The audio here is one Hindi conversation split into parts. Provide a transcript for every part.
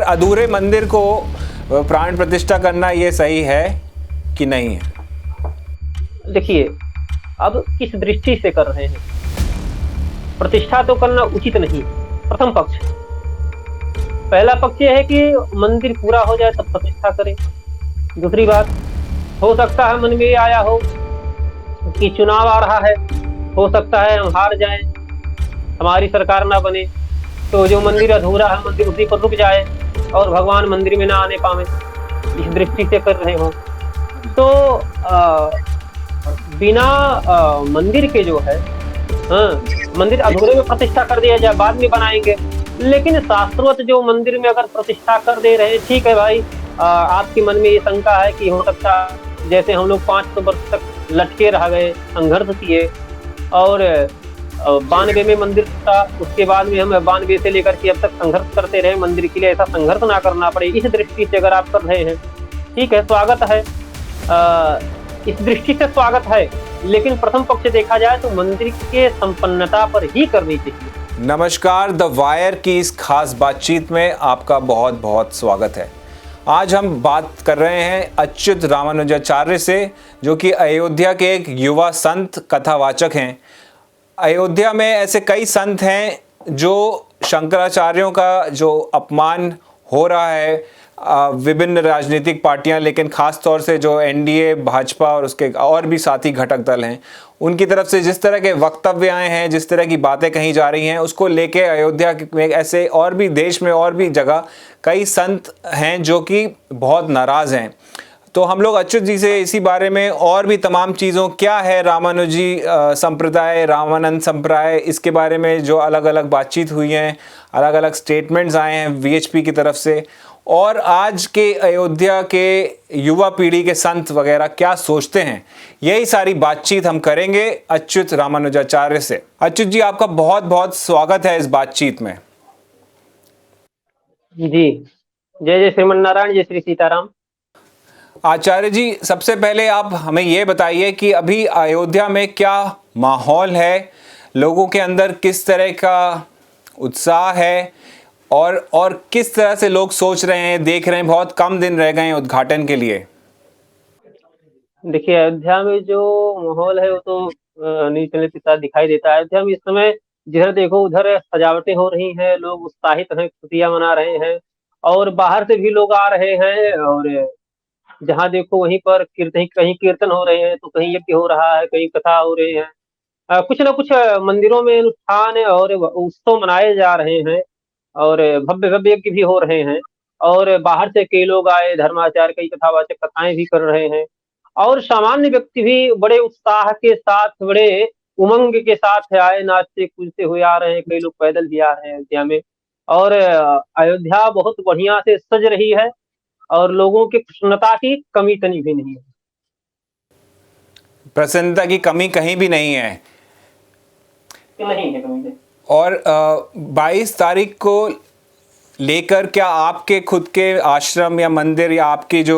अधूरे मंदिर को प्राण प्रतिष्ठा करना ये सही है कि नहीं है? देखिए, अब किस दृष्टि से कर रहे हैं? प्रतिष्ठा तो करना उचित नहीं है, प्रथम पक्ष। पहला पक्ष ये है कि मंदिर पूरा हो जाए तब प्रतिष्ठा करें। दूसरी बात, हो सकता है मन में ये आया हो कि चुनाव आ रहा है, हो सकता है हम हार जाएँ, हमारी सरकार ना बने, तो जो मंदिर अधूरा है, मंदिर उसी पर रुक जाए और भगवान मंदिर में ना आने पावें, इस दृष्टि से कर रहे हों। तो बिना मंदिर के जो है, मंदिर अधूरे में प्रतिष्ठा कर दिया जाए, बाद में बनाएँगे। लेकिन शास्त्रोक्त जो मंदिर में अगर प्रतिष्ठा कर दे रहे हैं, ठीक है भाई, आपके मन में ये शंका है कि हो सकता है जैसे हम लोग 500 वर्ष तक लटके रह गए, संघर्ष किए और 92 में मंदिर था, उसके बाद में हम 92 से लेकर के अब तक संघर्ष करते रहे मंदिर के लिए, ऐसा संघर्ष ना करना पड़े, इस दृष्टि से अगर आप कर रहे हैं, ठीक है, स्वागत है। इस दृष्टि से स्वागत है, लेकिन प्रथम पक्ष देखा जाए तो मंदिर के संपन्नता पर ही करनी चाहिए। नमस्कार, द वायर की इस खास बातचीत में आपका बहुत बहुत स्वागत है। आज हम बात कर रहे हैं अच्युत रामानुजाचार्य से, जो कि अयोध्या के एक युवा संत कथावाचक हैं। अयोध्या में ऐसे कई संत हैं जो शंकराचार्यों का जो अपमान हो रहा है, विभिन्न राजनीतिक पार्टियां, लेकिन ख़ास तौर से जो एनडीए, भाजपा और उसके और भी साथी घटक दल हैं, उनकी तरफ से जिस तरह के वक्तव्य आए हैं, जिस तरह की बातें कही जा रही हैं, उसको लेके अयोध्या में ऐसे और भी देश में और भी जगह कई संत हैं जो कि बहुत नाराज़ हैं। तो हम लोग अच्युत जी से इसी बारे में और भी तमाम चीज़ों, क्या है रामानुजी संप्रदाय, रामानंद संप्रदाय, इसके बारे में जो अलग अलग बातचीत हुई हैं, अलग अलग स्टेटमेंट्स आए हैं वीएचपी की तरफ से, और आज के अयोध्या के युवा पीढ़ी के संत वगैरह क्या सोचते हैं, यही सारी बातचीत हम करेंगे अच्युत रामानुजाचार्य से। अच्युत जी, आपका बहुत बहुत स्वागत है इस बातचीत में। जी, जय जय श्रीमन नारायण, जय श्री सीताराम। आचार्य जी, सबसे पहले आप हमें ये बताइए कि अभी अयोध्या में क्या माहौल है, लोगों के अंदर किस तरह का उत्साह है और किस तरह से लोग सोच रहे हैं, देख रहे हैं, बहुत कम दिन रह गए हैं उद्घाटन के लिए। देखिए, अयोध्या में जो माहौल है वो तो न्यूज़ चैनल के साथ दिखाई देता है। अयोध्या में इस समय जिधर देखो उधर सजावटें हो रही हैं, लोग उत्साहित हैं, खुशियाँ मना रहे हैं और बाहर से भी लोग आ रहे हैं और जहाँ देखो वहीं पर कीर्तन, कहीं कीर्तन हो रहे हैं, तो कहीं यज्ञ हो रहा है, कहीं कथा हो रही है। कुछ न कुछ मंदिरों में अनुष्ठान और उत्सव मनाए जा रहे हैं और भव्य-भव्य यज्ञ भी हो रहे हैं और बाहर से कई लोग आए, धर्माचार्य, कई कथावाचक कथाएँ भी कर रहे हैं और सामान्य व्यक्ति भी बड़े उत्साह के साथ, बड़े उमंग के साथ आए, नाचते-कूदते हुए आ रहे हैं, कई लोग पैदल भी आ रहे हैं अयोध्या में और अयोध्या बहुत बढ़िया से सज रही है और लोगों की प्रसन्नता की कमी तनी भी नहीं है। प्रसन्नता की कमी कहीं भी नहीं है। नहीं है कमी नहीं। और 22 तारीख को लेकर क्या आपके खुद के आश्रम या मंदिर या आपके जो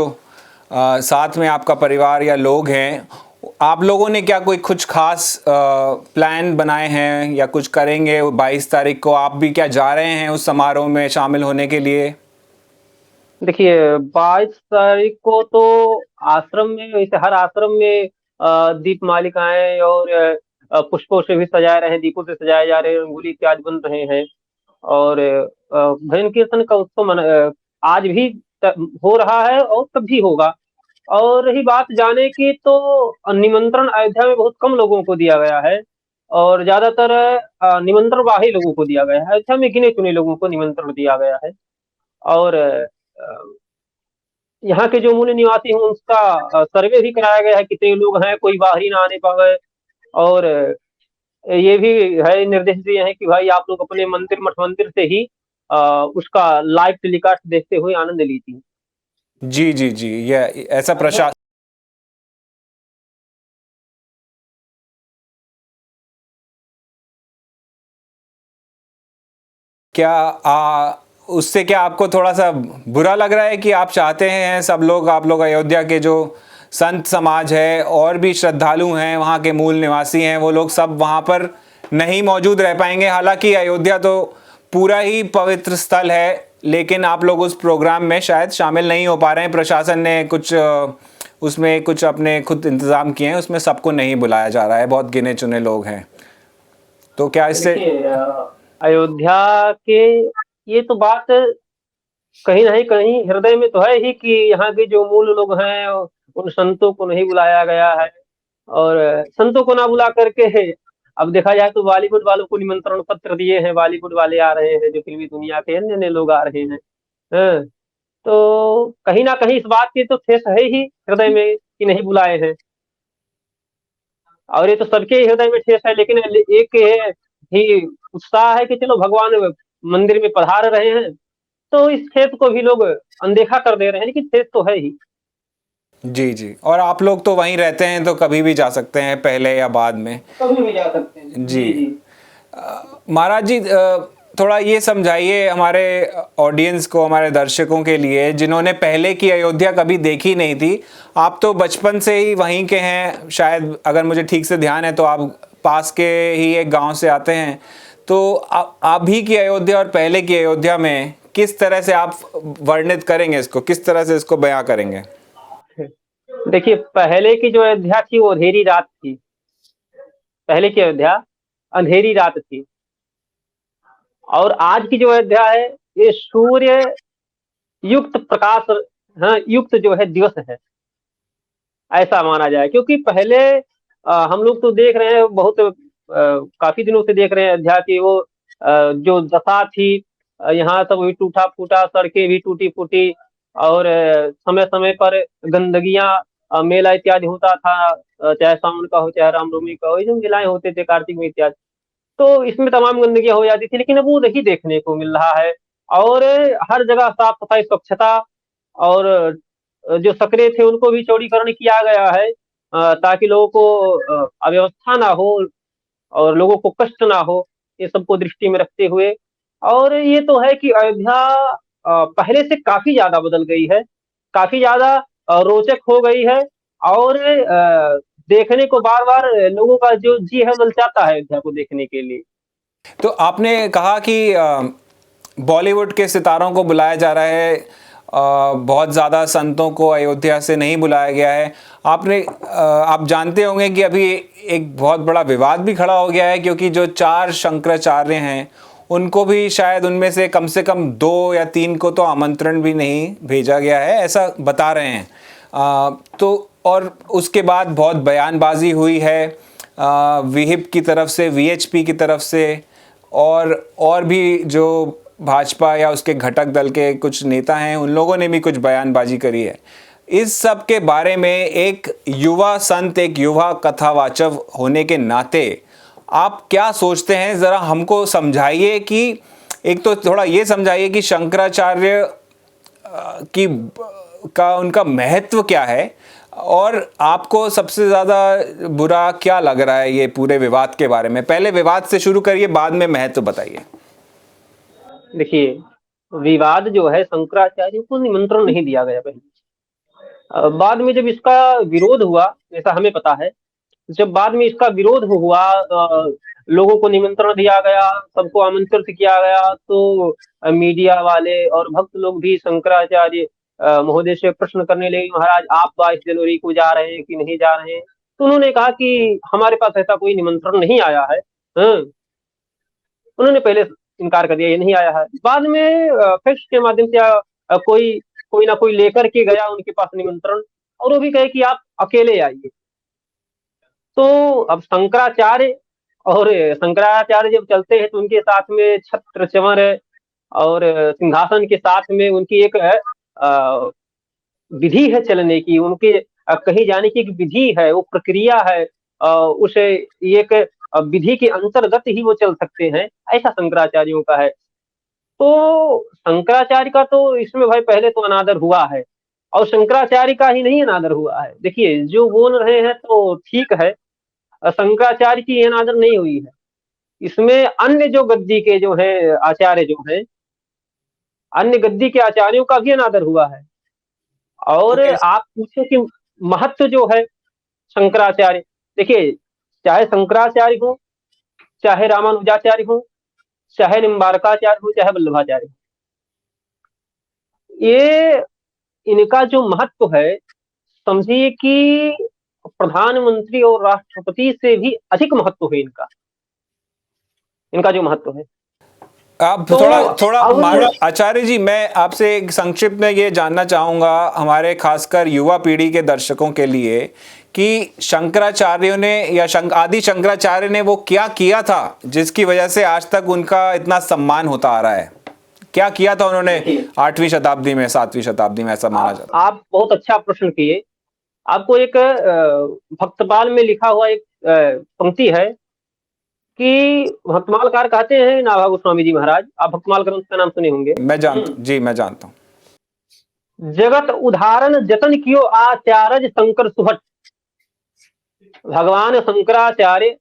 साथ में आपका परिवार या लोग हैं, आप लोगों ने क्या कोई कुछ खास प्लान बनाए हैं या कुछ करेंगे 22 तारीख को? आप भी क्या जा रहे हैं उस समारोह में शामिल होने के लिए? देखिए, 22 तारीख को तो आश्रम में, वैसे हर आश्रम में दीप मालिकाएँ और पुष्पों से भी सजाए रहे हैं, दीपों से सजाए जा रहे हैं, रंगोली इत्यादि बन रहे हैं और भजन कीर्तन का उत्सव आज भी हो रहा है और तब भी होगा। और रही बात जाने की, तो निमंत्रण अयोध्या में बहुत कम लोगों को दिया गया है और ज़्यादातर निमंत्रणवाही लोगों को दिया गया है। अयोध्या में गिने-चुने लोगों को निमंत्रण दिया गया है और यहाँ के जो मूल निवासी हैं उसका सर्वे भी कराया गया है, कितने लोग हैं, कोई बाहरी ना आने पाए और ये भी है, निर्देश दिए हैं कि भाई आप लोग अपने मंदिर, मठ मंदिर से ही उसका लाइव टेलीकास्ट देखते हुए आनंद लीजिए। जी जी जी, ये ऐसा प्रशासन क्या उससे क्या आपको थोड़ा सा बुरा लग रहा है कि आप चाहते हैं सब लोग, आप लोग अयोध्या के जो संत समाज है और भी श्रद्धालु हैं, वहाँ के मूल निवासी हैं, वो लोग सब वहाँ पर नहीं मौजूद रह पाएंगे? हालांकि अयोध्या तो पूरा ही पवित्र स्थल है लेकिन आप लोग उस प्रोग्राम में शायद शामिल नहीं हो पा रहे हैं। प्रशासन ने कुछ उसमें कुछ अपने खुद इंतज़ाम किए हैं, उसमें सबको नहीं बुलाया जा रहा है, बहुत गिने चुने लोग हैं। तो क्या इससे देखिए अयोध्या के ये तो बात कहीं ना कहीं हृदय में तो है ही कि यहाँ के जो मूल लोग हैं उन संतों को नहीं बुलाया गया है। और संतों को ना बुला करके अब देखा जाए तो बॉलीवुड वालों को निमंत्रण पत्र दिए हैं, बॉलीवुड वाले आ रहे हैं, जो फिल्मी दुनिया के अन्य अन्य लोग आ रहे हैं। हाँ, तो कहीं ना कहीं इस बात की तो ठेस है ही हृदय में कि नहीं बुलाए हैं। और ये तो सबके हृदय में ठेस है, लेकिन एक ये ही उत्साह है कि चलो भगवान मंदिर में पधार रहे हैं, तो इस ठेस को भी लोग अनदेखा कर दे रहे हैं, लेकिन ठेस तो है ही। जी जी, और आप लोग तो वहीं रहते हैं तो कभी भी जा सकते हैं, पहले या बाद में। कभी भी जा सकते हैं। जी। जी जी। महाराज जी, थोड़ा ये समझाइए हमारे ऑडियंस को, हमारे दर्शकों के लिए जिन्होंने पहले की अयोध्या कभी देखी नहीं थी। आप तो बचपन से ही वहीं के हैं, शायद अगर मुझे ठीक से ध्यान है तो आप पास के ही एक गांव से आते हैं। तो अभी की अयोध्या और पहले की अयोध्या में किस तरह से आप वर्णित करेंगे इसको, किस तरह से इसको बयां करेंगे? देखिए पहले की जो अयोध्या थी वो अंधेरी रात थी। पहले की अयोध्या अंधेरी रात थी। और आज की जो अयोध्या है ये सूर्य युक्त प्रकाश, हाँ, युक्त जो है दिवस है, ऐसा माना जाए। क्योंकि पहले हम लोग तो देख रहे हैं, बहुत काफी दिनों से देख रहे हैं अयोध्या की वो जो दशा थी। यहाँ सब भी टूटा फूटा, सड़कें भी टूटी फूटी, और समय समय पर गंदगियां, मेला इत्यादि होता था, चाहे सावन का हो चाहे रामनवमी का हो, ये जो मेलाएं होते थे कार्तिक में इत्यादि, तो इसमें तमाम गंदगियां हो जाती थी। लेकिन अब वो नहीं देखने को मिल रहा है। और हर जगह साफ सफाई स्वच्छता, और जो सकरे थे उनको भी चौड़ीकरण किया गया है, ताकि लोगों को अव्यवस्था ना हो और लोगों को कष्ट ना हो, ये सबको दृष्टि में रखते हुए। और ये तो है कि अयोध्या पहले से काफी ज्यादा बदल गई है, काफी ज्यादा रोचक हो गई है। और देखने को बार बार लोगों का जो जी है ललचाता है अयोध्या को देखने के लिए। तो आपने कहा कि बॉलीवुड के सितारों को बुलाया जा रहा है, बहुत ज़्यादा संतों को अयोध्या से नहीं बुलाया गया है। आप जानते होंगे कि अभी एक बहुत बड़ा विवाद भी खड़ा हो गया है, क्योंकि जो 4 शंकराचार्य हैं उनको भी शायद उनमें से कम 2 या 3 को तो आमंत्रण भी नहीं भेजा गया है, ऐसा बता रहे हैं। तो और उसके बाद बहुत बयानबाजी हुई है विहिप की तरफ से, वीएचपी की तरफ से, और भी जो भाजपा या उसके घटक दल के कुछ नेता हैं उन लोगों ने भी कुछ बयानबाजी करी है। इस सब के बारे में एक युवा संत, एक युवा कथावाचक होने के नाते आप क्या सोचते हैं? ज़रा हमको समझाइए कि एक तो थोड़ा ये समझाइए कि शंकराचार्य की का उनका महत्व क्या है, और आपको सबसे ज़्यादा बुरा क्या लग रहा है ये पूरे विवाद के बारे में? पहले विवाद से शुरू करिए, बाद में महत्व बताइए। देखिए विवाद जो है, शंकराचार्य को निमंत्रण नहीं दिया गया पहले। बाद में जब इसका विरोध हुआ, ऐसा हमें पता है, जब बाद में इसका विरोध हुआ, लोगों को निमंत्रण दिया गया, सबको आमंत्रित किया गया, तो मीडिया वाले और भक्त लोग भी शंकराचार्य महोदय से प्रश्न करने लगे, महाराज आप 22 जनवरी को जा रहे हैं कि नहीं जा रहे हैं? तो उन्होंने कहा कि हमारे पास ऐसा कोई निमंत्रण नहीं आया है। हाँ, उन्होंने पहले इनकार कर दिया, ये नहीं आया है। बाद में फैक्स के माध्यम से कोई कोई ना कोई लेकर के गया उनके पास निमंत्रण, और वो भी कहे कि आप अकेले आइए। तो अब शंकराचार्य जब चलते हैं तो उनके साथ में छत्र चंवर और सिंहासन के साथ में उनकी एक विधि है चलने की, उनके कहीं जाने की एक विधि है, वो प्रक्रिया है। उसे एक विधि के अंतर्गत ही वो चल सकते हैं, ऐसा शंकराचार्यों का है। तो शंकराचार्य का तो इसमें भाई पहले तो अनादर हुआ है, और शंकराचार्य का ही नहीं अनादर हुआ है। देखिए जो बोल रहे हैं तो ठीक है, शंकराचार्य की अनादर नहीं हुई है, इसमें अन्य जो गद्दी के जो है आचार्य जो है, अन्य गद्दी के आचार्यों का भी अनादर हुआ है। वो और कैसे? आप पूछे कि महत्व जो है शंकराचार्य, देखिए चाहे शंकराचार्य हो, चाहे रामानुजाचार्य हो, चाहे निम्बारकाचार्य हो, चाहे वल्लभाचार्य हो, ये इनका जो महत्व है, समझिए कि प्रधानमंत्री और राष्ट्रपति से भी अधिक महत्व है इनका, इनका जो महत्व है। आप तो थोड़ा थोड़ा अब आचार्य जी, मैं आपसे एक संक्षिप्त में ये जानना चाहूंगा हमारे खासकर युवा पीढ़ी के दर्शकों के लिए कि शंकराचार्यों ने या आदि शंकराचार्य ने वो क्या किया था जिसकी वजह से आज तक उनका इतना सम्मान होता आ रहा है। क्या किया था उन्होंने देखिए, 8वीं शताब्दी में, 7वीं शताब्दी में, ऐसा माना जाता आप बहुत अच्छा प्रश्न किए। आपको एक भक्तपाल में लिखा हुआ एक पंक्ति है कि भक्तमालकार कहते हैं नाभा गोस्वामी जी महाराज, आप भक्तमाल ग्रंथ का नाम सुने होंगे। है। मैं जानता हूँ जी, मैं जानता हूँ। जगत उदाहरण जतन कियो आचार्य शंकर सुभट। भगवान शंकराचार्य,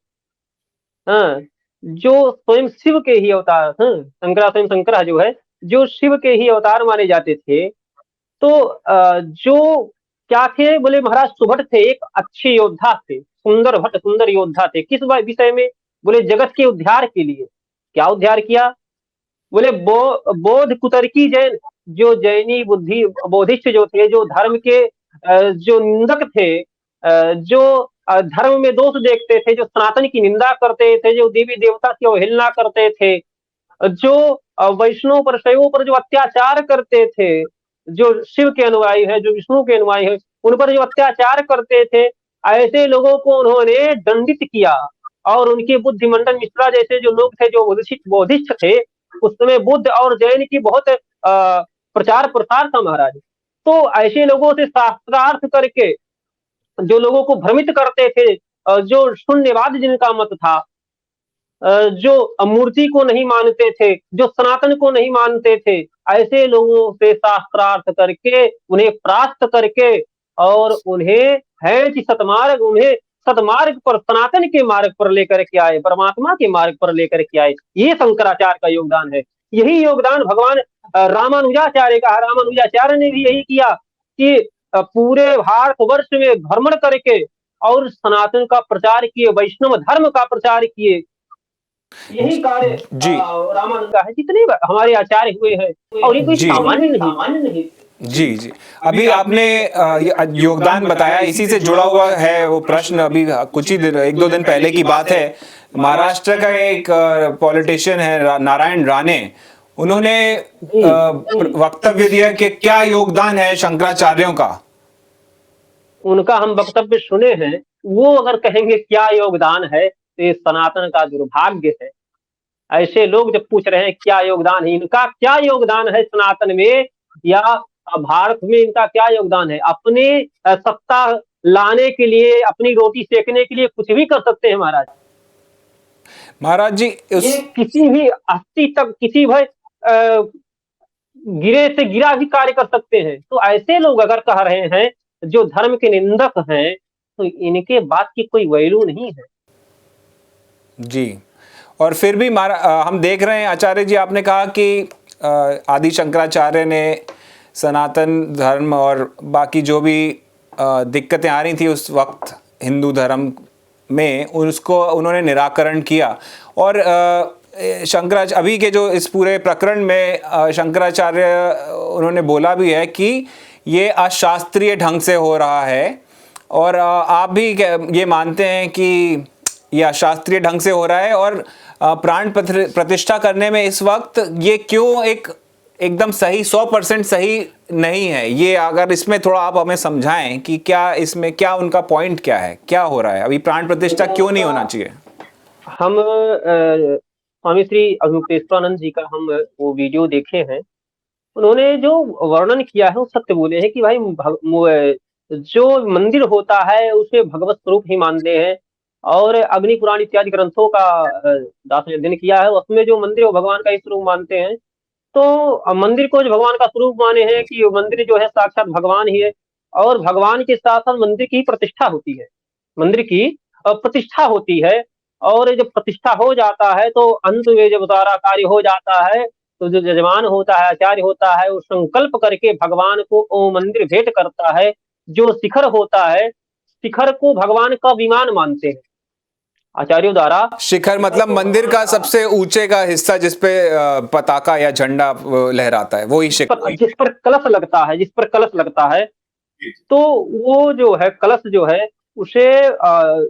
हाँ, जो स्वयं शिव के ही अवतार, हाँ, स्वयं शंकर जो है, जो शिव के ही अवतार माने जाते थे। तो जो क्या थे, बोले महाराज सुभट थे, एक अच्छे योद्धा थे, सुंदर भट्ट, सुंदर योद्धा थे। किस विषय में? बोले जगत के उद्धार के लिए। क्या उद्धार किया? बोले बोध कुतर्की जैन, जो जैनी बुद्धि बोधिष्ठ जो थे, जो धर्म के जो निंदक थे, जो धर्म में दोष देखते थे, जो सनातन की निंदा करते थे, जो देवी देवता की अवहेलना करते थे, जो वैष्णव पर, शैवों पर जो अत्याचार करते थे, जो शिव के अनुयायी है, जो विष्णु के अनुयायी है, उन पर जो अत्याचार करते थे, ऐसे लोगों को उन्होंने दंडित किया। और उनके बुद्धिमंडन मिश्रा जैसे जो लोग थे, जो बोधिष्ठ थे, उस समय बुद्ध और जैन की बहुत प्रचार प्रसार था महाराज। तो ऐसे लोगों से शास्त्रार्थ करके जो लोगों को भ्रमित करते थे, जो शून्यवाद जिनका मत था, जो मूर्ति को नहीं मानते थे, जो सनातन को नहीं मानते थे, ऐसे लोगों से शास्त्रार्थ करके, उन्हें परास्त करके, और उन्हें है कि सतमार्ग, उन्हें सतमार्ग पर, सनातन के मार्ग पर लेकर के आए, परमात्मा के मार्ग पर लेकर के आए। ये शंकराचार्य का योगदान है। यही योगदान भगवान रामानुजाचार्य का। रामानुजाचार्य ने भी यही किया कि पूरे भारतवर्ष में भ्रमण करके और सनातन का प्रचार किए, वैष्णव धर्म का प्रचार किए। यही कार्य जी रामानंद का है। जितने हमारे आचार्य हुए हैं, और ये कोई जी सामान्य नहीं। जी जी। अभी आपने योगदान बताया, इसी से जुड़ा हुआ है वो प्रश्न। अभी कुछ ही दिन, 1-2 दिन पहले की बात है, महाराष्ट्र का एक पॉलिटिशियन है नारायण राणे, उन्होंने वक्तव्य दिया कि क्या योगदान है शंकराचार्यों का। उनका हम वक्तव्य सुने हैं। वो अगर कहेंगे क्या योगदान है, तो ये सनातन का दुर्भाग्य है। ऐसे लोग जब पूछ रहे हैं क्या योगदान है, इनका क्या योगदान है सनातन में या भारत में, इनका क्या योगदान है? अपने सत्ता लाने के लिए, अपनी रोटी सेकने के लिए कुछ भी कर सकते हैं महाराज। महाराज जी ये किसी भी अस्थि तक, किसी भी गिरे से गिरा भी कार्य कर सकते हैं। तो ऐसे लोग अगर कह रहे हैं, जो धर्म के निंदक हैं, तो इनके बात की कोई वैल्यू नहीं है जी। और फिर भी हम देख रहे हैं आचार्य जी, आपने कहा कि आदि शंकराचार्य ने सनातन धर्म और बाकी जो भी दिक्कतें आ रही थी उस वक्त हिंदू धर्म में, उसको उन्होंने निराकरण किया। और शंकराचार्य अभी के जो इस पूरे प्रकरण में शंकराचार्य उन्होंने बोला भी है कि ये अशास्त्रीय ढंग से हो रहा है, और आप भी ये मानते हैं कि ये अशास्त्रीय ढंग से हो रहा है, और प्राण प्रतिष्ठा करने में इस वक्त ये क्यों एकदम सही 100% सही नहीं है। ये अगर इसमें थोड़ा आप हमें समझाएं कि क्या इसमें, क्या उनका पॉइंट क्या है, क्या हो रहा है अभी, प्राण प्रतिष्ठा क्यों नहीं होना चाहिए। हम स्वामी श्री अवधूतेश्वरानंद जी का हम वो वीडियो देखे हैं। उन्होंने जो वर्णन किया है वो सत्य बोले हैं कि भाई जो मंदिर होता है उसे भगवत स्वरूप ही मानते हैं। और अग्नि पुराण इत्यादि ग्रंथों का दास ने अध्ययन किया है, उसमें जो मंदिर वो भगवान का ही स्वरूप मानते हैं। तो मंदिर को जो भगवान का स्वरूप माने हैं कि मंदिर जो है साक्षात भगवान ही है, और भगवान के साथ साथ मंदिर की प्रतिष्ठा होती है, मंदिर की प्रतिष्ठा होती है। और जब प्रतिष्ठा हो जाता है तो अंत में जब सारा कार्य हो जाता है, तो जो यजमान होता है, आचार्य होता है, वो संकल्प करके भगवान को वो मंदिर भेंट करता है। जो शिखर होता है, शिखर को भगवान का विमान मानते हैं। आचार्यों द्वारा। शिखर मतलब मंदिर का सबसे ऊंचे का हिस्सा जिसपे पताका या झंडा लहराता है, वही शिखर। जिस पर कलश लगता है, जिस पर कलश लगता है, तो वो जो है कलश जो है उसे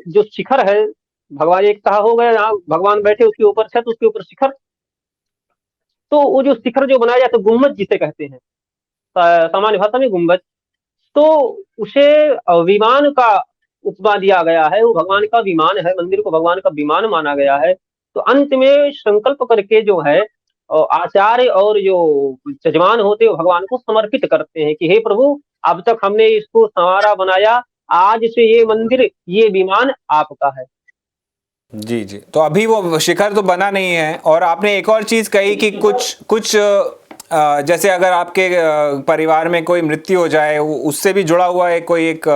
जो शिखर है, भगवान एक कहा हो गया, यहाँ भगवान बैठे उसके ऊपर छत, उसके ऊपर शिखर, तो वो जो शिखर जो बनाया जाता है गुम्बद जिसे कहते हैं, सामान्य भाषा में गुम्बद, तो उसे विमान का उपमा दिया गया है, वो भगवान का विमान है, मंदिर को भगवान का विमान माना गया है। तो अंत में संकल्प करके जो है आचार्य और जो जजमान होते हैं भगवान को समर्पित करते हैं कि हे प्रभु, अब तक हमने इसको संवारा बनाया, आज से ये मंदिर, ये विमान आपका है। जी जी। तो अभी वो शिखर तो बना नहीं है। और आपने एक और चीज कही कि कुछ कुछ जैसे अगर आपके परिवार में कोई मृत्यु हो जाए, उससे भी जुड़ा हुआ है कोई एक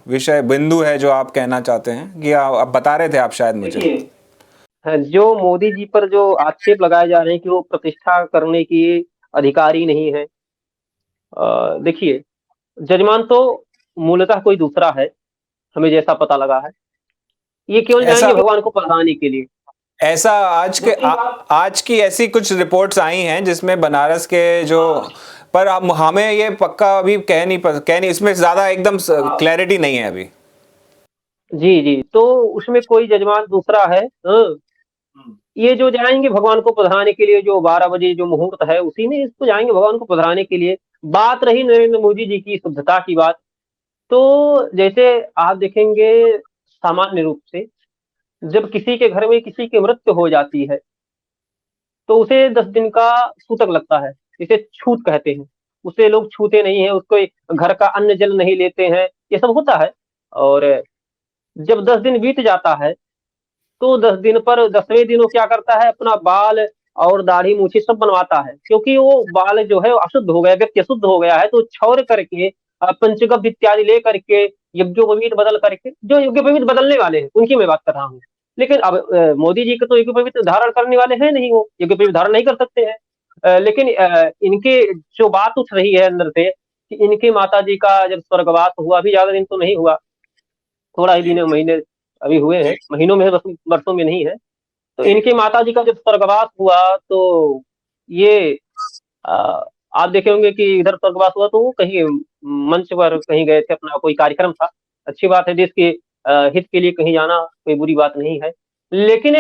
विषय बिंदु है जो आप कहना चाहते हैं, कि आप बता रहे थे आप शायद मुझे। देखिए, जो मोदी जी पर जो आक्षेप लगाए जा रहे हैं कि वो प्रतिष्ठा करने की अधिकारी नहीं है, देखिए, जजमान तो मूलतः कोई दूसरा है, हमें जैसा पता लगा है, ये केवल ऐसा जाएंगे भगवान को पढ़ाने के लिए। ऐसा आज की ऐसी कुछ रिपोर्ट्स आई हैं जिसमें बनारस के जो, पर हमें ये पक्का अभी कह नहीं, इसमें ज्यादा एकदम क्लैरिटी नहीं है अभी। जी जी, तो उसमें कोई जजमान दूसरा है। ये जो जाएंगे भगवान को पधराने के लिए, जो 12 बजे जो मुहूर्त है उसी में इसको जाएंगे भगवान को पधराने के लिए। बात रही नरेंद्र मोदी जी की शुद्धता की बात, तो जैसे आप देखेंगे सामान्य रूप से जब किसी के घर में किसी की मृत्यु हो जाती है तो उसे 10 दिन का सूतक लगता है, इसे छूत कहते हैं। उसे लोग छूते नहीं है, उसको घर का अन्न जल नहीं लेते हैं, ये सब होता है। और जब 10 दिन बीत जाता है तो 10 दिन पर 10वें दिन वो क्या करता है, अपना बाल और दाढ़ी मूछी सब बनवाता है, क्योंकि वो बाल जो है अशुद्ध हो गया, व्यक्ति अशुद्ध हो गया है, तो क्षौर करके पंचगव्य इत्यादि ले करके यज्ञोपवीत बदल करके, जो यज्ञोपवीत बदलने वाले हैं उनकी मैं बात कर रहा हूँ। लेकिन अब मोदी जी के तो यज्ञोपवीत धारण करने वाले हैं नहीं, वो यज्ञोपवीत धारण नहीं कर सकते हैं। लेकिन इनके जो बात उठ रही है अंदर से कि इनके माता जी का जब स्वर्गवास हुआ, अभी ज्यादा दिन तो नहीं हुआ, थोड़ा ही दिन महीने अभी हुए हैं, महीनों में है, बस वर्षों में नहीं है। तो इनकी माता जी का जब स्वर्गवास हुआ तो ये आ, आप देखे होंगे कि इधर स्वर्गवास हुआ तो वो कहीं मंच पर कहीं गए थे, अपना कोई कार्यक्रम था। अच्छी बात है, देश के हित के लिए कहीं जाना कोई बुरी बात नहीं है। लेकिन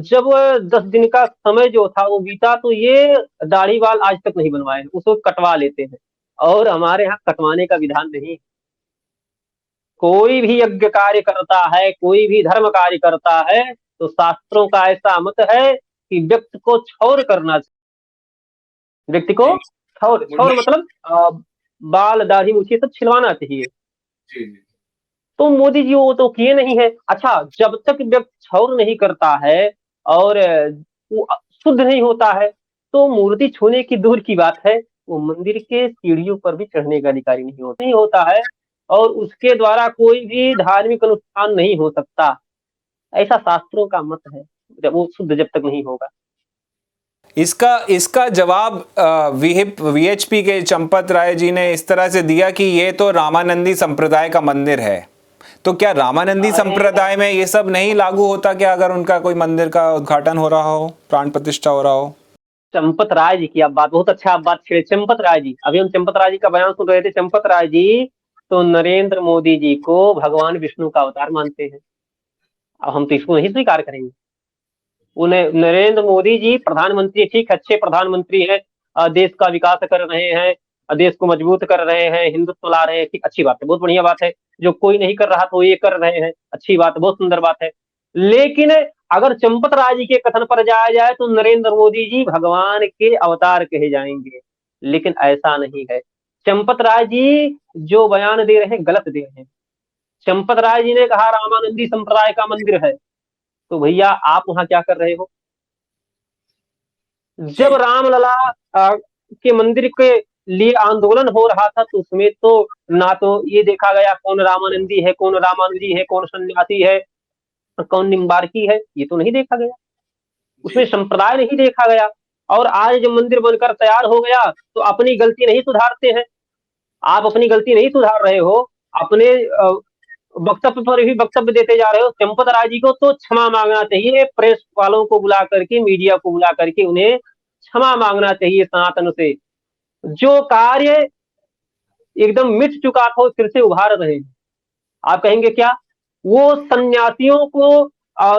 जब 10 दिन का समय जो था वो बीता तो ये दाढ़ी बाल आज तक नहीं बनवाए हैं, उसको कटवा लेते हैं। और हमारे यहाँ कटवाने का विधान नहीं है। कोई भी यज्ञ कार्य करता है, कोई भी धर्म कार्य करता है, तो शास्त्रों का ऐसा मत है कि व्यक्ति को क्षौर करना चाहिए। व्यक्ति को क्षौर, क्षौर मतलब बाल दाढ़ी मूछी सब छिलवाना चाहिए। तो मोदी जी वो तो किए नहीं है। अच्छा, जब तक व्यक्ति क्षौर नहीं करता है और वो शुद्ध नहीं होता है, तो मूर्ति छूने की दूर की बात है, वो मंदिर के सीढ़ियों पर भी चढ़ने का अधिकारी नहीं होता है, और उसके द्वारा कोई भी धार्मिक अनुष्ठान नहीं हो सकता, ऐसा शास्त्रों का मत है, जब वो शुद्ध जब तक नहीं होगा। इसका इसका जवाब वीएचपी के चंपत राय जी ने इस तरह से दिया कि ये तो रामानंदी संप्रदाय का मंदिर है। तो क्या रामानंदी संप्रदाय में ये सब नहीं लागू होता क्या, अगर उनका कोई मंदिर का उद्घाटन हो रहा हो, प्राण प्रतिष्ठा हो रहा हो? चंपत राय जी की आप बात, बहुत अच्छा आप बात छेड़े। चंपत राय जी, अभी हम चंपत राय जी का बयान सुन रहे थे। चंपत राय जी तो नरेंद्र मोदी जी को भगवान विष्णु का अवतार मानते हैं। अब हम तो इसको नहीं स्वीकार करेंगे। उन्हें नरेंद्र मोदी जी प्रधानमंत्री, ठीक अच्छे प्रधानमंत्री है, देश का विकास कर रहे हैं, देश को मजबूत कर रहे हैं, हिंदुत्व ला रहे हैं, ठीक अच्छी बात है, बहुत बढ़िया बात है। जो कोई नहीं कर रहा तो ये कर रहे हैं, अच्छी बात है, बहुत सुंदर बात है। लेकिन अगर चंपत राय जी के कथन पर जाया जाए तो नरेंद्र मोदी जी भगवान के अवतार कहे जाएंगे, लेकिन ऐसा नहीं है। चंपत राय जी जो बयान दे रहे हैं गलत दे रहे हैं। चंपत राय जी ने कहा रामानंदी संप्रदाय का मंदिर है, तो भैया आप वहां क्या कर रहे हो? जब रामलला के मंदिर के लिए आंदोलन हो रहा था तो उसमें तो ना तो ये देखा गया कौन रामानंदी है, कौन रामानुजी है, कौन सन्यासी है, कौन निम्बार्की है, ये तो नहीं देखा गया, उसमें संप्रदाय नहीं देखा गया। और आज जब मंदिर बनकर तैयार हो गया तो अपनी गलती नहीं सुधारते हैं। आप अपनी गलती नहीं सुधार रहे हो, अपने वक्तव्य पर भी वक्तव्य देते जा रहे हो, चंपत राय जी को तो क्षमा मांगना चाहिए, प्रेस वालों को बुला करके, मीडिया को बुला करके उन्हें क्षमा मांगना चाहिए सनातन से। जो कार्य एकदम मिट चुका था वो फिर से उभार रहे हैं। आप कहेंगे क्या? वो सन्यासियों को,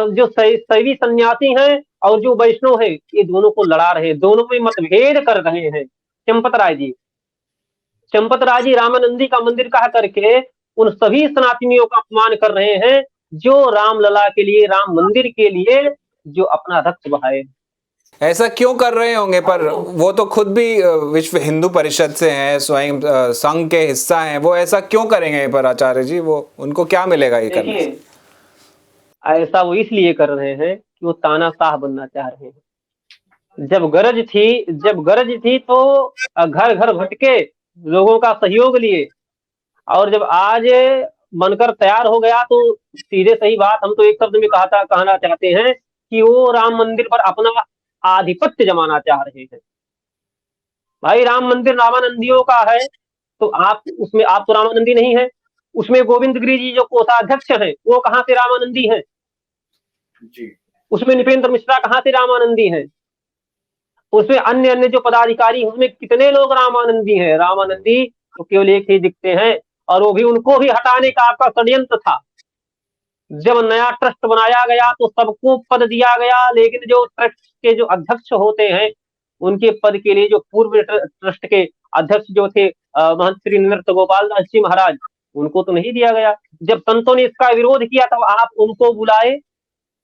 जो शैवी सन्यासी हैं और जो वैष्णव है, ये दोनों को लड़ा रहे हैं, दोनों में मतभेद कर रहे हैं चंपत राय जी। चंपत राय जी रामानंदी का मंदिर कहा करके उन सभी सनातनियों का अपमान कर रहे हैं जो रामलला के लिए, राम मंदिर के लिए जो अपना रक्त बहाए। ऐसा क्यों कर रहे होंगे? पर वो तो खुद भी विश्व हिंदू परिषद से हैं, स्वयं संघ के हिस्सा हैं, वो ऐसा क्यों करेंगे? पर आचार्य जी, वो उनको क्या मिलेगा ये करने से? ऐसा वो इसलिए कर रहे हैं कि वो तानाशाह बनना चाह रहे हैं। जब गरज थी तो घर घर भटके, लोगों का सहयोग लिए, और जब आज बनकर तैयार हो गया तो सीधे सही बात, हम तो एक शब्द में कहना चाहते हैं कि वो राम मंदिर पर अपना आधिपत्य जमाना चाह रहे हैं। भाई राम मंदिर रामानंदियों का है, तो आप उसमें, आप तो रामानंदी नहीं है। उसमें गोविंद गिरी जी जो कोषाध्यक्ष हैं वो कहाँ से रामानंदी हैं? उसमें नृपेंद्र मिश्रा कहाँ से रामानंदी हैं? उसमें अन्य अन्य जो पदाधिकारी, उसमें कितने लोग रामानंदी हैं? रामानंदी तो केवल एक ही दिखते हैं, और वो भी उनको भी हटाने का आपका षड्यंत्र था। जब नया ट्रस्ट बनाया गया तो सबको पद दिया गया, लेकिन जो ट्रस्ट के जो अध्यक्ष होते हैं उनके पद के लिए जो पूर्व ट्रस्ट के अध्यक्ष जो थे महंत श्री नृत्य गोपाल दास जी महाराज, उनको तो नहीं दिया गया। जब संतों ने इसका विरोध किया तब आप उनको बुलाए,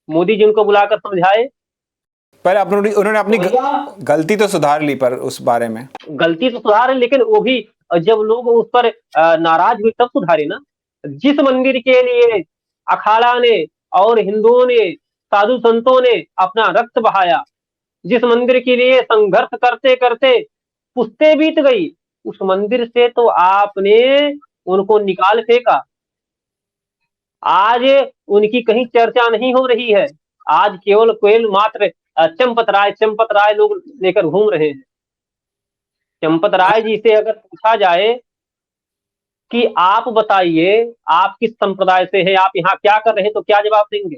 मोदी जी उनको बुलाकर समझाए। पर उन्होंने अपनी गलती तो सुधार ली, पर उस बारे में गलती तो सुधारे, लेकिन वो भी जब लोग उस पर नाराज हुए तब सुधारे ना। जिस मंदिर के लिए अखाड़ा ने और हिंदुओं ने, साधु संतों ने अपना रक्त बहाया, जिस मंदिर के लिए संघर्ष करते करते पुश्ते बीत गई, उस मंदिर से तो आपने उनको निकाल फेंका। आज उनकी कहीं चर्चा नहीं हो रही है। आज केवल मात्र चंपत राय लोग लेकर घूम रहे हैं। चंपत राय जी से अगर पूछा जाए कि आप बताइए आप किस संप्रदाय से हैं, आप यहाँ क्या कर रहे हैं, तो क्या जवाब देंगे?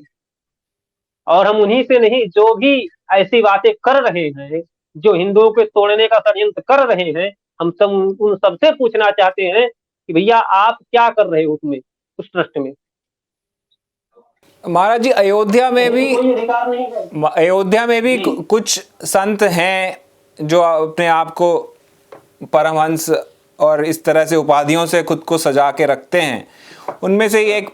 और हम उन्हीं से नहीं, जो भी ऐसी बातें कर रहे हैं, जो हिंदुओं को तोड़ने का षड्यंत्र कर रहे हैं, हम सब उन सबसे पूछना चाहते हैं कि भैया आप क्या कर रहे हो उसमें, उस ट्रस्ट में? महाराज जी, अयोध्या में भी कुछ संत हैं जो अपने आप को परमहंस और इस तरह से उपाधियों से खुद को सजा के रखते हैं। उनमें से एक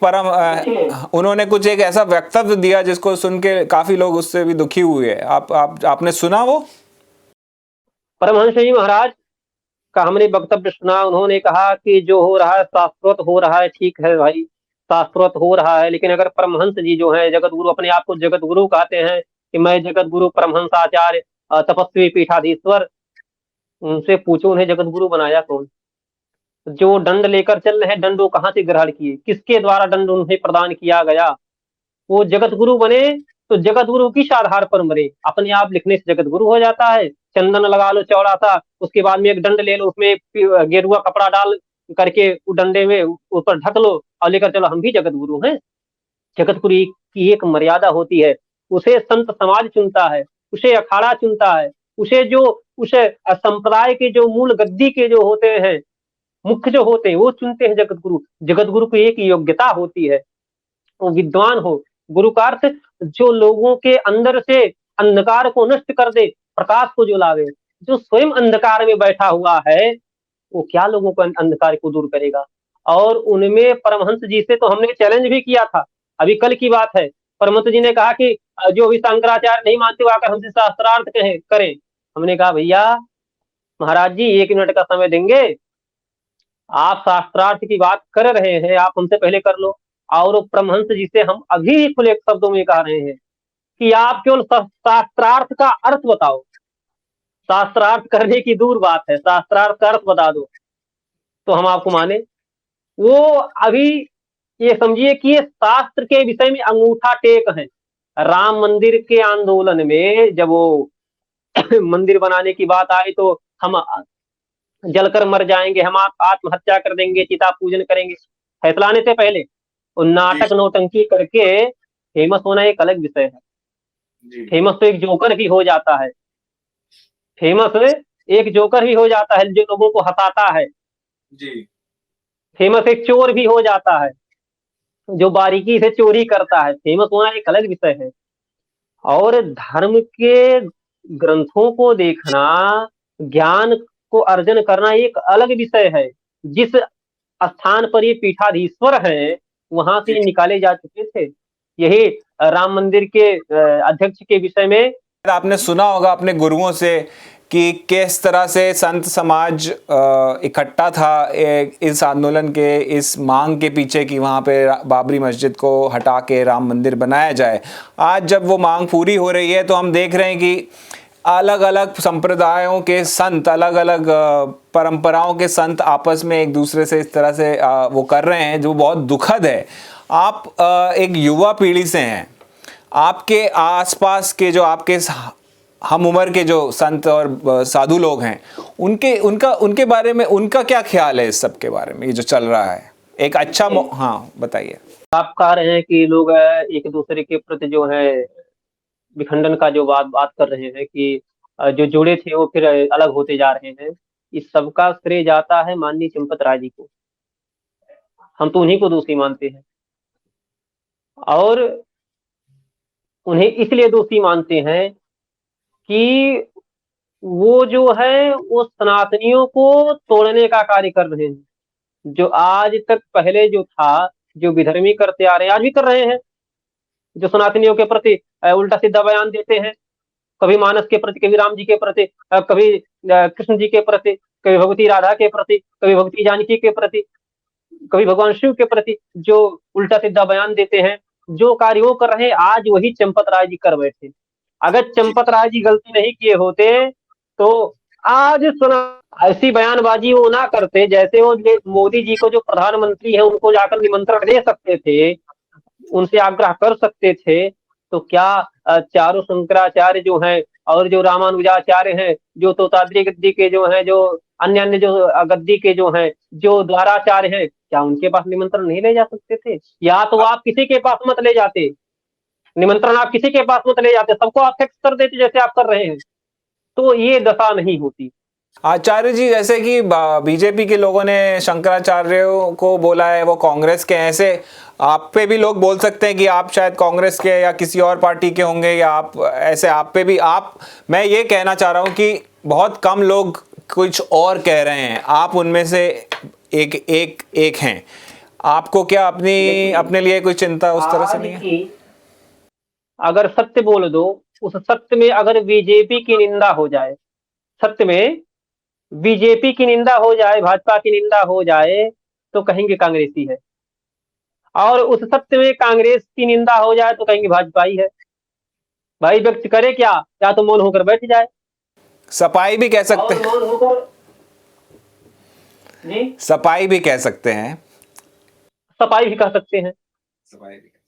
उन्होंने कुछ एक ऐसा वक्तव्य दिया जिसको सुन के काफी लोग उससे भी दुखी हुए। आपने सुना वो? परमहंस जी महाराज का हमने वक्तव्य सुना। उन्होंने कहा कि जो हो रहा है शाश्वत हो रहा है, ठीक है भाई, शाश्वत हो रहा है, लेकिन अगर परमहंस जी जो है जगत गुरु, अपने आप को जगत गुरु कहते हैं कि मैं जगत गुरु परमहंस आचार्य तपस्वी पीठाधीश्वर, उनसे पूछो उन्हें जगत गुरु बनाया कौन? जो दंड लेकर चल रहे हैं, दंड वो कहाँ से ग्रहण किए, किसके द्वारा दंड उन्हें प्रदान किया गया? वो जगत गुरु बने तो जगत गुरु किस आधार पर मरे? अपने आप लिखने से जगत गुरु हो जाता है? चंदन लगा लो चौड़ा सा, उसके बाद में एक दंड ले लो, उसमें गेरुआ कपड़ा डाल करके वो डंडे में ऊपर ढक लो और लेकर चलो, हम भी जगत गुरु हैं। जगत गुरु की एक मर्यादा होती है, उसे संत समाज चुनता है, उसे अखाड़ा चुनता है, उसे संप्रदाय के जो मूल गद्दी के जो होते हैं, मुख्य जो होते हैं, वो चुनते हैं जगत गुरु। जगत गुरु की एक योग्यता होती है, वो विद्वान हो। गुरु का अर्थ जो लोगों के अंदर से अंधकार को नष्ट कर दे, प्रकाश को जो लावे। जो स्वयं अंधकार में बैठा हुआ है वो क्या लोगों को अंधकार को दूर करेगा? और उनमें परमहंस जी से तो हमने चैलेंज भी किया था, अभी कल की बात है। परमहंस जी ने कहा कि जो भी शंकराचार्य नहीं मानते वो आकर हमसे शास्त्रार्थ करें। हमने कहा भैया महाराज जी 1 मिनट का समय देंगे, आप शास्त्रार्थ की बात कर रहे हैं, आप हमसे पहले कर लो। और परमहंस जी से हम अभी खुले शब्दों में कह रहे हैं कि आप केवल शास्त्रार्थ का अर्थ बताओ, शास्त्रार्थ करने की दूर बात है, शास्त्रार्थ का अर्थ बता दो तो हम आपको माने। वो अभी ये समझिए कि ये शास्त्र के विषय में अंगूठा टेक है। राम मंदिर के आंदोलन में जब वो मंदिर बनाने की बात आई तो हम जलकर मर जाएंगे, हम आत्महत्या कर देंगे, चिता पूजन करेंगे, फैसला आने से पहले और नाटक नौटंकी करके फेमस होना एक अलग विषय है। फेमस तो एक जोकर भी हो जाता है, फेमस एक जोकर भी हो जाता है जो लोगों को हंसाता है। फेमस एक चोर भी हो जाता है जो बारीकी से चोरी करता है। फेमस होना एक अलग विषय है। और धर्म के ग्रंथों को देखना, ज्ञान को अर्जन करना एक अलग विषय है। जिस स्थान पर ये पीठाधीश्वर हैं वहां से ये निकाले जा चुके थे। यही राम मंदिर के अध्यक्ष के विषय में आपने सुना होगा अपने गुरुओं से कि किस तरह से संत समाज इकट्ठा था इस आंदोलन के, इस मांग के पीछे कि वहाँ पे बाबरी मस्जिद को हटा के राम मंदिर बनाया जाए। आज जब वो मांग पूरी हो रही है तो हम देख रहे हैं कि अलग अलग संप्रदायों के संत, अलग अलग परंपराओं के संत आपस में एक दूसरे से इस तरह से वो कर रहे हैं, जो बहुत दुखद है। आप एक युवा पीढ़ी से हैं, आपके आसपास के जो आपके हम उम्र के जो संत और साधु लोग हैं, उनके बारे में उनका क्या ख्याल है इस सब के बारे में, ये जो चल रहा है एक अच्छा हाँ बताइए। आप कह रहे हैं कि लोग एक दूसरे के प्रति जो है विखंडन का जो बात कर रहे हैं कि जो जुड़े थे वो फिर अलग होते जा रहे हैं। इस सब का श्रेय जाता है माननीय चंपत राय जी को। हम तो उन्हीं को दोषी मानते हैं और उन्हें इसलिए दोषी मानते हैं कि वो जो है वो सनातनियों को तोड़ने का कार्य कर रहे हैं। जो आज तक पहले जो था, जो विधर्मी करते आ रहे हैं, आज भी कर रहे हैं। जो सनातनियों के प्रति उल्टा सीधा बयान देते हैं, कभी मानस के प्रति, कभी राम जी के प्रति, कभी कृष्ण जी के प्रति, कभी भगवती राधा के प्रति, कभी भगवती जानकी के प्रति, कभी भगवान शिव के प्रति जो उल्टा सीधा बयान देते हैं, जो कार्य वो कर रहे हैं आज वही चंपत राय जी कर बैठे। अगर चंपत राय जी गलती नहीं किए होते तो आज सुना ऐसी बयानबाजी वो ना करते। जैसे वो मोदी जी को जो प्रधानमंत्री है उनको जाकर निमंत्रण दे सकते थे, उनसे आग्रह कर सकते थे, तो क्या चारों शंकराचार्य जो हैं और जो रामानुजाचार्य हैं, जो तोताद्री गद्दी के जो हैं, जो अन्य अन्य जो गद्दी के जो हैं, जो द्वाराचार्य हैं, क्या उनके पास निमंत्रण नहीं ले जा सकते थे? या तो आप किसी के पास मत ले जाते निमंत्रण, आप किसी के पास मत ले जाते, सबको आप फिक्स कर देते जैसे आप कर रहे हैं, तो ये दशा नहीं होती। आचार्य जी, जैसे कि बीजेपी के लोगों ने शंकराचार्यों को बोला है वो कांग्रेस के, ऐसे आप पे भी लोग बोल सकते हैं कि आप शायद कांग्रेस के या किसी और पार्टी के होंगे, या आप ऐसे आप पे भी मैं ये कहना चाह रहा हूँ कि बहुत कम लोग कुछ और कह रहे हैं, आप उनमें से एक हैं। आपको क्या अपने लिए कोई चिंता उस तरह से नहीं है? अगर सत्य बोल दो, उस सत्य में अगर बीजेपी की निंदा हो जाए, सत्य में बीजेपी की निंदा हो जाए, भाजपा की निंदा हो जाए, तो कहेंगे कांग्रेसी है। और उस सत्य में कांग्रेस की निंदा हो जाए तो कहेंगे भाजपा ही है। भाई व्यक्त करे क्या, या तो मौन होकर बैठ जाए। सफाई भी कह सकते हैं, मौन होकर जी, सफाई भी कह सकते हैं, सफाई भी कह सकते हैं।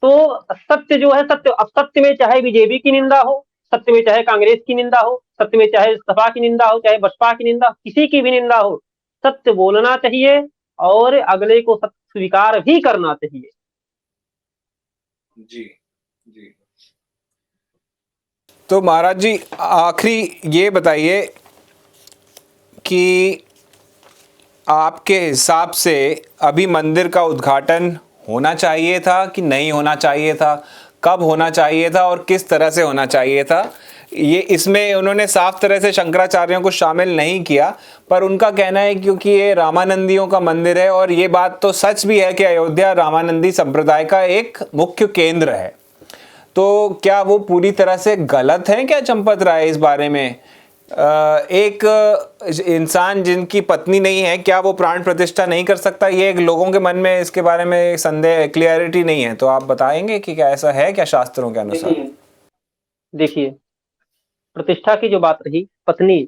तो सत्य जो है, सत्य, अब सत्य में चाहे बीजेपी की निंदा हो, सत्य में चाहे कांग्रेस की निंदा हो, सत्य में चाहे सपा की निंदा हो, चाहे बसपा की निंदा, किसी की भी निंदा हो, सत्य बोलना चाहिए और अगले को सत्य स्वीकार भी करना चाहिए। जी जी। तो महाराज जी, आखिरी ये बताइए कि आपके हिसाब से अभी मंदिर का उद्घाटन होना चाहिए था कि नहीं होना चाहिए था, कब होना चाहिए था और किस तरह से होना चाहिए था? ये इसमें उन्होंने साफ तरह से शंकराचार्यों को शामिल नहीं किया, पर उनका कहना है क्योंकि ये रामानंदियों का मंदिर है, और ये बात तो सच भी है कि अयोध्या रामानंदी संप्रदाय का एक मुख्य केंद्र है। तो क्या वो पूरी तरह से गलत है क्या चंपत राय इस बारे में? एक इंसान जिनकी पत्नी नहीं है, क्या वो प्राण प्रतिष्ठा नहीं कर सकता? ये लोगों के मन में इसके बारे में संदेह, क्लियरिटी नहीं है, तो आप बताएंगे कि क्या ऐसा है क्या शास्त्रों के अनुसार? देखिए, प्रतिष्ठा की जो बात रही, पत्नी,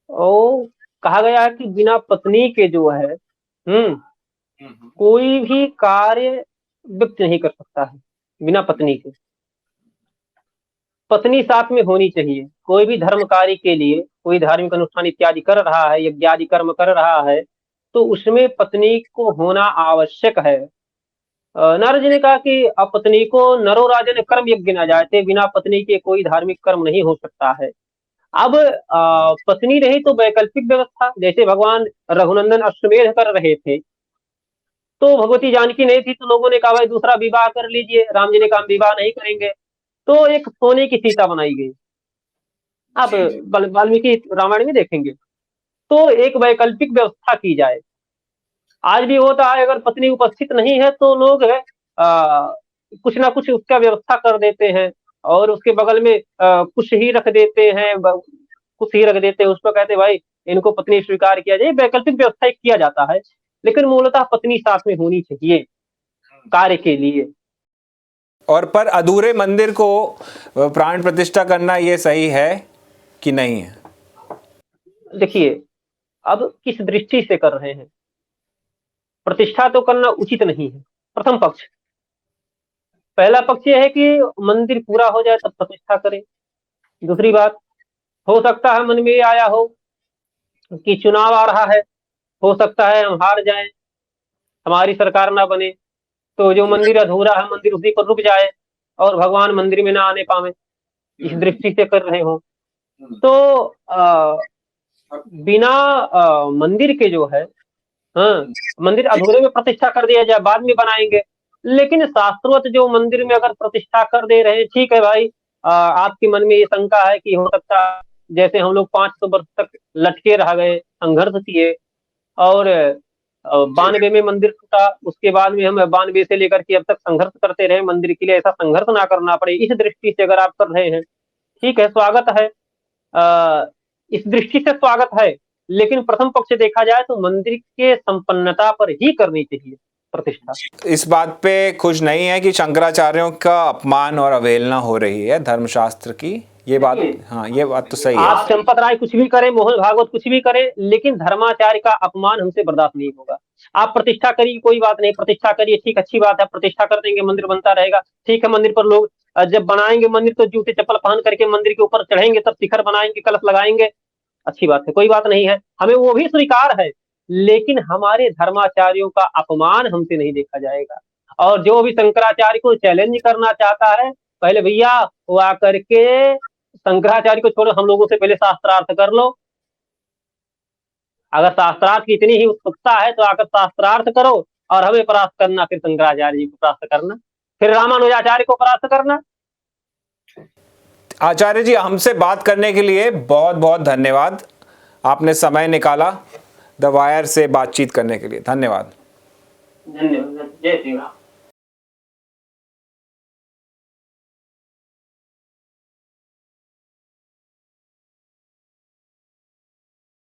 ओ कहा गया है कि बिना पत्नी के जो है कोई भी कार्य व्यक्ति नहीं कर सकता है बिना पत्नी के। पत्नी साथ में होनी चाहिए। कोई भी धर्म कार्य के लिए, कोई धार्मिक अनुष्ठान इत्यादि कर रहा है, यज्ञादि कर्म कर रहा है, तो उसमें पत्नी को होना आवश्यक है। नारद जी ने कहा कि अपत्नी को नरो राजन कर्म यज्ञ न जायते, बिना पत्नी के कोई धार्मिक कर्म नहीं हो सकता है। अब पत्नी रही तो वैकल्पिक व्यवस्था, जैसे भगवान रघुनंदन अश्वमेध कर रहे थे, तो भगवती जानकी नहीं थी, तो लोगों ने कहा भाई दूसरा विवाह कर लीजिए। राम जी ने कहा हम विवाह नहीं करेंगे, तो एक सोने की सीता बनाई गई। आप जी जी। वाल्मीकि रामायण में देखेंगे। तो एक वैकल्पिक व्यवस्था की जाए। आज भी होता है, अगर पत्नी उपस्थित नहीं है तो लोग है कुछ ना कुछ उसका व्यवस्था कर देते हैं, और उसके बगल में कुछ ही रख देते हैं, कुछ ही रख देते हैं, उस पर कहते हैं भाई इनको पत्नी स्वीकार किया जाए। वैकल्पिक व्यवस्था किया जाता है, लेकिन मूलतः पत्नी साथ में होनी चाहिए कार्य के लिए। और पर अधूरे मंदिर को प्राण प्रतिष्ठा करना ये सही है कि नहीं है? देखिए, अब किस दृष्टि से कर रहे हैं। प्रतिष्ठा तो करना उचित नहीं है, प्रथम पक्ष। पहला पक्ष यह है कि मंदिर पूरा हो जाए तब प्रतिष्ठा करें। दूसरी बात, हो सकता है मन में ये आया हो कि चुनाव आ रहा है, हो सकता है हम हार जाएं, हमारी सरकार ना बने, तो जो मंदिर अधूरा है मंदिर उसी पर रुक जाए और भगवान मंदिर में ना आने पावे, इस दृष्टि से कर रहे हो। तो बिना मंदिर के जो है, हाँ, मंदिर अधूरे में प्रतिष्ठा कर दिया जाए, बाद में बनाएंगे। लेकिन शास्त्रोक्त जो मंदिर में अगर प्रतिष्ठा कर दे रहे हैं, ठीक है भाई, आपके मन में ये शंका है कि हो सकता है जैसे हम लोग 500 वर्ष तक लटके रह गए, संघर्ष किए, और 92 में मंदिर टूटा, उसके बाद में हम 92 से लेकर के अब तक संघर्ष करते रहे मंदिर के लिए, ऐसा संघर्ष ना करना पड़े, इस दृष्टि से अगर आप कर रहे हैं, ठीक है, स्वागत है। इस दृष्टि से स्वागत है। लेकिन प्रथम पक्ष देखा जाए तो मंदिर के संपन्नता पर ही करनी चाहिए प्रतिष्ठा। इस बात पे खुश नहीं है कि शंकराचार्यों का अपमान और अवहेलना हो रही है धर्मशास्त्र की, ये बात, हाँ ये बात तो सही है। आप चंपत राय कुछ भी करें, मोहन भागवत कुछ भी करें, लेकिन धर्माचार्य का अपमान हमसे बर्दाश्त नहीं होगा। आप प्रतिष्ठा करिए, कोई बात नहीं, प्रतिष्ठा करिए, ठीक, अच्छी बात है, प्रतिष्ठा कर देंगे, मंदिर बनता रहेगा, ठीक है। मंदिर पर लोग जब बनाएंगे मंदिर तो जूते चप्पल पहन करके मंदिर के ऊपर चढ़ेंगे, तब शिखर बनाएंगे, कलश लगाएंगे, अच्छी बात है, कोई बात नहीं है, हमें वो भी स्वीकार है। लेकिन हमारे धर्माचार्यों का अपमान हमसे नहीं देखा जाएगा। और जो भी शंकराचार्य को चैलेंज करना चाहता है, पहले भैया वो आकर के शंकराचार्य को छोड़ो, हम लोगों से पहले शास्त्रार्थ कर लो। अगर शास्त्रार्थ की इतनी ही उत्सुकता है तो आकर शास्त्रार्थ करो, और हमें परास्त करना, फिर शंकराचार्य जी को परास्त करना, फिर रामानुजाचार्य को परास्त करना। आचार्य जी, हमसे बात करने के लिए बहुत बहुत धन्यवाद। आपने समय निकाला द वायर से बातचीत करने के लिए, धन्यवाद। धन्यवाद। जय श्री राम।